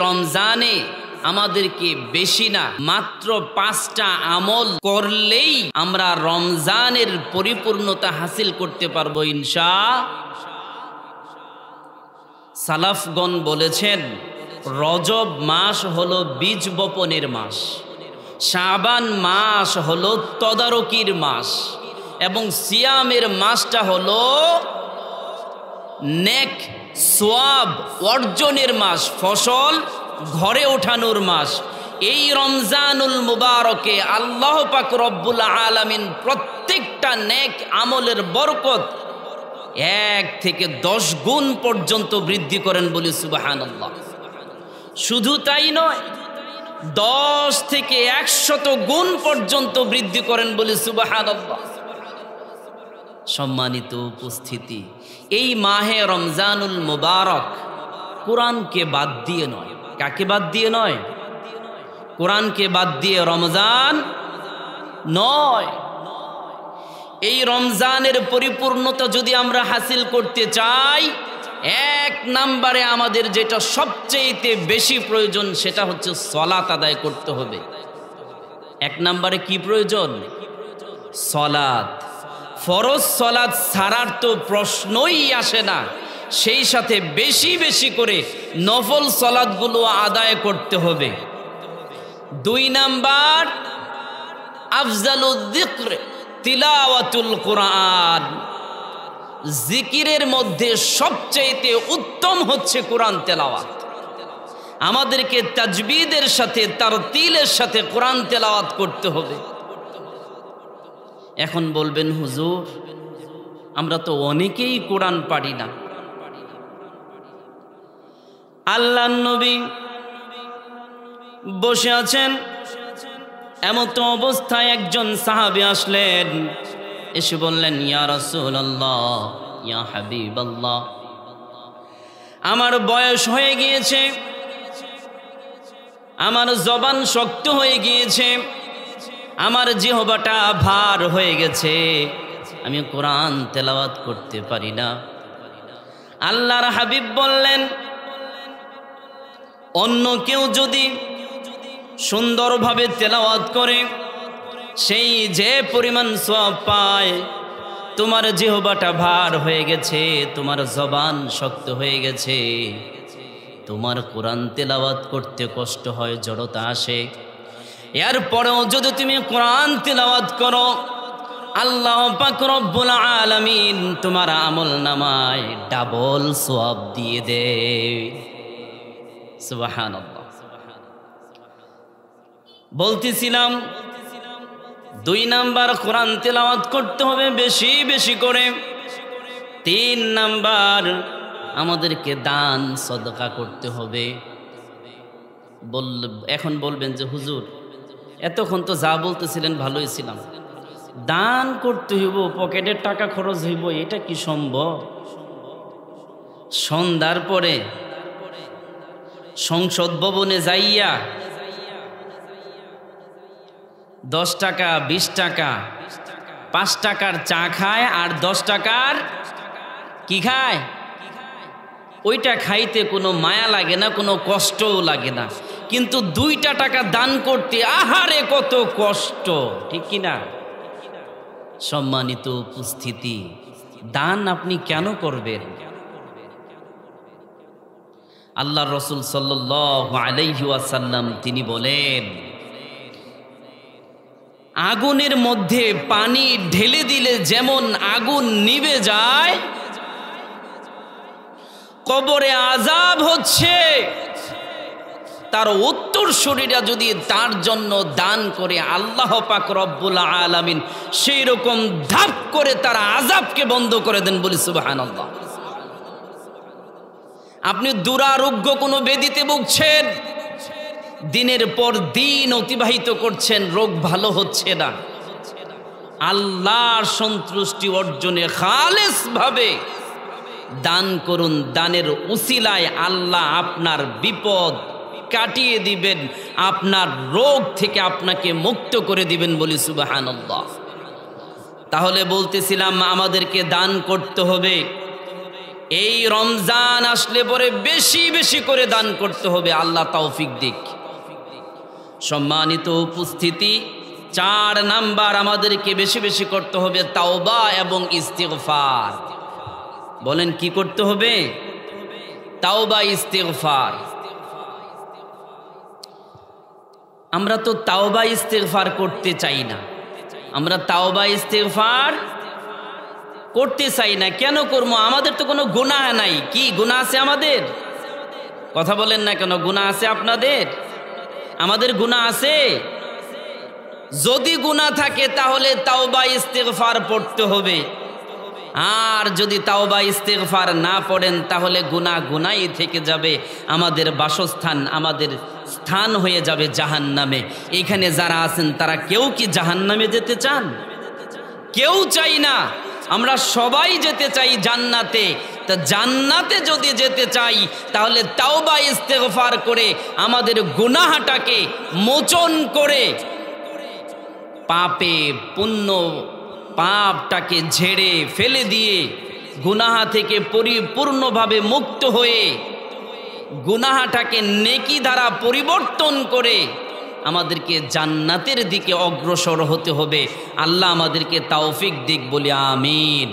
রমজানে আমাদেরকে বেশি না মাত্র 5টা আমল করলেই আমরা রমজানের পরিপূর্ণতা হাসিল করতে পারবো ইনশাআল্লাহ। সালাফগণ বলেছেন রজব মাস হলো বীজ বপনের মাস, শাবান মাস হলো তদারকির মাস, এবং সিয়ামের মাসটা হলো নেক সোয়াব অর্জনের মাস, ফসল ঘরে ওঠানোর মাস। এই রমজানুল মুবারকে আল্লাহ পাক রব্বুল আলামিন প্রত্যেকটা নেক আমলের বরকত 1 থেকে 10 গুণ পর্যন্ত বৃদ্ধি করেন বলি সুবহানাল্লাহ। শুধু তাই নয়, 10 থেকে 100 গুণ পর্যন্ত বৃদ্ধি করেন বলি সুবহানাল্লাহ। সম্মানিত উপস্থিতি, এই মাহে রমজানুল মুবারক কোরআনকে বাদ দিয়ে নয়, কাকে বাদ দিয়ে নয়? কোরআনকে বাদ দিয়ে রমজান নয়। এই রমজানের পরিপূর্ণতা যদি আমরা হাসিল করতে চাই, 1 নম্বরে আমাদের যেটা সবচেয়ে বেশি প্রয়োজন সেটা হচ্ছে সালাত আদায় করতে হবে। 1 নম্বরে কি প্রয়োজন? সালাত। ফরজ সালাত ছাড়ার তো প্রশ্নই আসে না, সেই সাথে বেশি বেশি করে নফল সালাতগুলো আদায় করতে হবে। 2 নাম্বার আফজালুল যিকর তিলাওয়াতুল কোরআন। জিকিরের মধ্যে সবচেয়ে উত্তম হচ্ছে কোরআন তেলাওয়াত। আমাদেরকে তাজবিদের সাথে তারতিলের সাথে কোরআন তেলাওয়াত করতে হবে। এখন বলবেন হুজুর, আমরা তো অনেকেই কোরআন পারি না। আল্লাহর নবী বসে আছেন, এমত অবস্থায় একজন সাহাবী আসলেন, এসে বললেন ইয়া রাসূলুল্লাহ, ইয়া হাবিবাল্লাহ, আমার বয়স হয়ে গিয়েছে, আমার জবান শক্ত হয়ে গিয়েছে, আমার জিহ্বাটা ভার হয়ে গেছে, আমি কোরআন তেলাওয়াত করতে পারি না। আল্লাহর হাবিব বললেন, অন্য কেউ যদি সুন্দরভাবে তেলাওয়াত করে সেই যে পরিমাণ সওয়াব পায়, তোমার জিহ্বাটা ভার হয়ে গেছে, তোমার জবান শক্ত হয়ে গেছে, তোমার কোরআন তেলাওয়াত করতে কষ্ট হয়, জড়তা আসে, এরপরেও যদি তুমি কোরআন তেলাওয়াত করো, আল্লাহ পাক রব্বুল আলামিন তোমার আমলনামায় ডাবল সওয়াব দিয়ে দেয়। সুবহানাল্লাহ। বলতেছিলাম 2 নাম্বার কোরআন তেলাওয়াত করতে হবে বেশি বেশি করে। 3 নাম্বার আমাদেরকে দান সদকা করতে হবে। এখন বলবেন যে হুজুর, এতক্ষণ তো যা বলতেছিলেন ভালোই ছিলাম, দান করতে হইব, পকেটের টাকা খরচ হইব, এটা কি সম্ভব? সন্ধ্যার পরে সংসদ ভবনে যাইয়া 10 টাকা 20 টাকা 5 টাকার চা খায় আর 10 টাকার কি খায়? ওইটা খাইতে কোনো মায়া লাগে না, কোনো কষ্টও লাগে না, কিন্তু 2টা টাকা দান করতে আহারে কত কষ্ট, ঠিক কিনা? সম্মানিত উপস্থিতি, দান আপনি কেন করবেন? আল্লাহর রাসূল সাল্লাল্লাহু আলাইহি ওয়াসাল্লাম তিনি বলেন, আগুনের মধ্যে পানি ঢেলে দিলে যেমন আগুন নিভে যায়, কবরে আযাব হচ্ছে, তার উত্তরসূরিরা যদি তার জন্য দান করে, আল্লাহ পাক রব্বুল আলামিন সেই রকম ধাপ করে তার আযাবকে বন্ধ করে দেন বলি সুবহানাল্লাহ। আপনি দুরারোগ্য কোনো ব্যাধিতে ভুগছেন, দিনের পর দিন অতিবাহিত করছেন, রোগ ভালো হচ্ছে না, আল্লাহর সন্তুষ্টি অর্জনে খালেস ভাবে দান করুন। দানের উসিলায় আল্লাহ আপনার বিপদ কাটিয়ে দিবেন, আপনার রোগ থেকে আপনাকে মুক্ত করে দিবেন বলি সুবহানাল্লাহ। তাহলে বলতেছিলাম আমাদেরকে দান করতে হবে। এই রমজান আসলে পরে বেশি বেশি করে দান করতে হবে, আল্লাহ তৌফিক দিক। সম্মানিত উপস্থিতি, 4 নাম্বার আমাদেরকে বেশি বেশি করতে হবে তাওবা এবং ইস্তিগফার। বলেন কি করতে হবে? তাওবা ইস্তিগফার। আমরা তো তাওবা ইস্তিগফার করতে চাই না, আমরা তাওবা ইস্তিগফার করতে চাই না। কেন করবো? আমাদের তো কোনো গুনাহ নাই। কি গুনাহ আছে আমাদের? কথা বলেন না কেন? গুনাহ আছে আপনাদের? আমাদের গুনাহ আছে? যদি গুনাহ থাকে তাহলে তাওবা ইস্তিগফার পড়তে হবে। আর যদি তাওবা ইস্তিগফার না পড়েন তাহলে গুনাহ গুনাই থেকে যাবে, আমাদের বাসস্থান, আমাদের স্থান হয়ে যাবে জাহান্নামে। এখানে যারা আছেন তারা কেউ কি জাহান্নামে যেতে চান? কেউ চাই না। আমরা সবাই যেতে চাই জান্নাতে। তা জান্নাতে যদি যেতে চাই তাহলে তাওবা ইস্তিগফার করে আমাদের গুনাহটাকে মোচন করে পাপে পুণ্য পাপটাকে ঝেড়ে ফেলে দিয়ে গুনাহ থেকে পরিপূর্ণভাবে মুক্ত হয়ে গুনাহটাকে নেকি দ্বারা পরিবর্তন করে আমাদেরকে জান্নাতের দিকে অগ্রসর হতে হবে। আল্লাহ আমাদেরকে তৌফিক দিক বলি আমিন।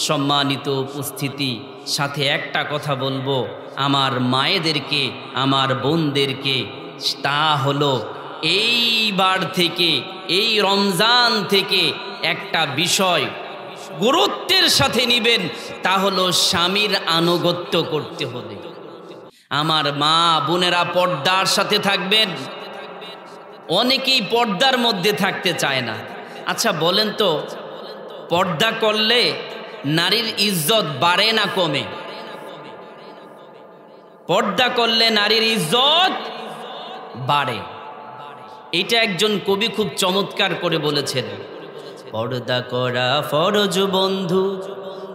সম্মানিত উপস্থিতি, সাথে একটা কথা বলবো আমার মায়েদেরকে, আমার বোনদেরকে, তা হলো এইবার থেকে, এই রমজান থেকে একটা বিষয় গুরুত্বের সাথে নিবেন, তা হলো স্বামীর আনুগত্য করতে হবে। আমার মা বোনেরা পর্দার সাথে থাকবেন। অনেকেই পর্দার মধ্যে থাকতে চায় না। আচ্ছা বলেন তো, পর্দা করলে নারীর ইজ্জত বাড়ে না কমে? পর্দা করলে নারীর ইজ্জত বাড়ে। এটা একজন কবি খুব চমৎকার করে বলেছেন, পর্দা করা ফরজ বন্ধু,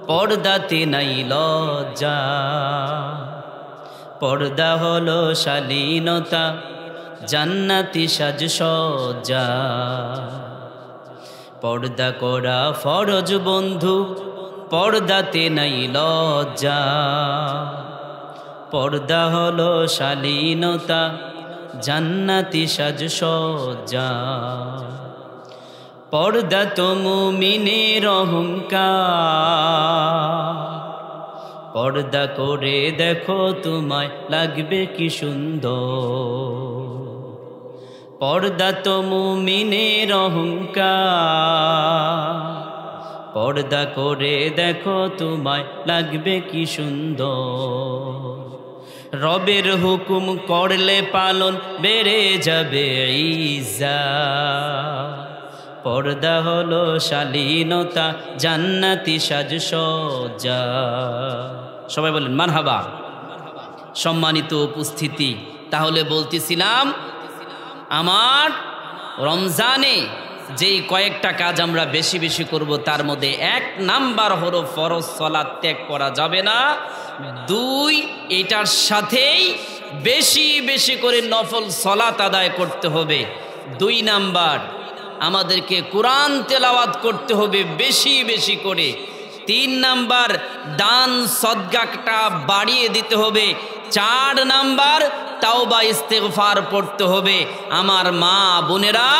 পর্দাতে নাই লজ্জা, পর্দা হলো শালীনতা, জান্নাতি সাজসজ্জা। পর্দা করা ফরজ বন্ধু, পর্দাতে নাই লজ্জা, পর্দা হলো শালীনতা, জান্নাতি সাজসজ্জা। পর্দা তো মুমিনের অহংকার, পর্দা করে দেখো তোমায় লাগবে কি সুন্দর। পর্দা তো মুমিনের অহংকার, পর্দা করে দেখো তোমায় লাগবে কি সুন্দর। রবের হুকুম করলে পালন বেড়ে যাবে ইজ্জত, পর্দা হলো শালীনতা, জান্নাতি সাজসজ্জা। সবাই বলেন মারহাবা। সম্মানিত উপস্থিতি, তাহলে বলতেছিলাম আমার রমজানে যেই কয়েকটা কাজ আমরা বেশি বেশি করব, তার মধ্যে 1 নাম্বার হলো ফরজ সালাত ত্যাগ করা যাবে না। 2, এটার সাথেই বেশি বেশি করে নফল সালাত আদায় করতে হবে। 2 নাম্বার আমাদেরকে কোরআন তেলাওয়াত করতে হবে বেশি বেশি করে। 3 নাম্বার দান সদকাটা বাড়িয়ে দিতে হবে। 4 নাম্বার তাওবা ইস্তিগফার পড়তে হবে আমার মা বোনেরা।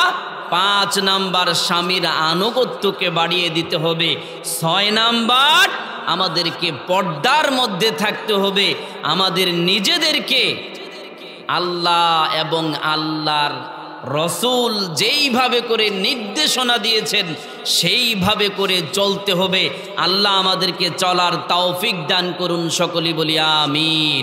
5 নাম্বার স্বামীর আনুগত্যকে বাড়িয়ে দিতে হবে। 6 নাম্বার আমাদেরকে পর্দার মধ্যে থাকতে হবে। আমাদের নিজেদেরকে আল্লাহ এবং আল্লাহর রসুল যেইভাবে করে নির্দেশনা দিয়েছেন সেইভাবে করে চলতে হবে। আল্লাহ আমাদেরকে চলার তৌফিক দান করুন, সকলেই বলি আমিন।